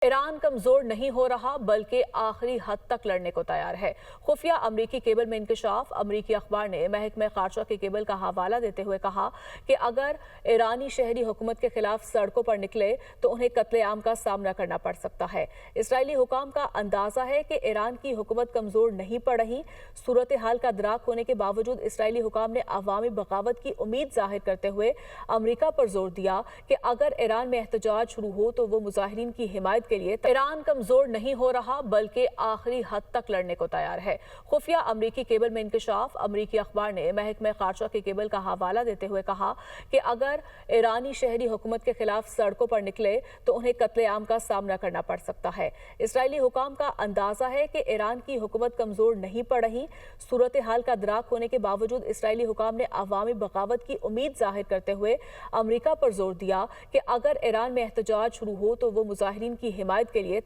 Iran कमजोर नहीं हो रहा बल्कि आखिरी हद तक लड़ने को तैयार है। खुफिया अमरीकी केबल में इंकशाफ। अमरीकी अखबार ने महकमे खारजा के केबल का हवाला देते हुए कहा कि अगर ईरानी शहरी हुकूमत के खिलाफ सड़कों पर निकले तो उन्हें कत्लेआम का सामना करना पड़ सकता है। इसराइली हुकाम का अंदाजा है कि ईरान की हुकूमत कमजोर नहीं पड़ रही। सूरत हाल का दराक होने के बावजूद इसराइली हुकाम ने अवामी बगावत की उम्मीद जाहिर करते हुए अमरीका पर जोर दिया कि अगर ईरान में एहतजाज शुरू हो तो वो मुजाहिरीन की हिमायत के लिए ईरान कमजोर नहीं हो रहा बल्कि आखिरी हद तक लड़ने को तैयार है। खुफिया अमरीकी केबल में इंकशाफ। अमरीकी अखबार ने महकमे खारजा के केबल का हवाला देते हुए कहा कि अगर ईरानी शहरी हुकूमत के खिलाफ सड़कों पर निकले तो उन्हें कत्लेआम का सामना करना पड़ सकता है। इसराइली हुकाम का अंदाजा है कि ईरान की हुकूमत कमजोर नहीं पड़ रही। सूरत हाल का दराक होने के बावजूद इसराइली हुकाम ने अवामी बगावत की उम्मीद जाहिर करते हुए अमरीका पर जोर दिया कि अगर ईरान में एहतजाज शुरू हो तो वो मुजाहिरीन की हिमायत के लिए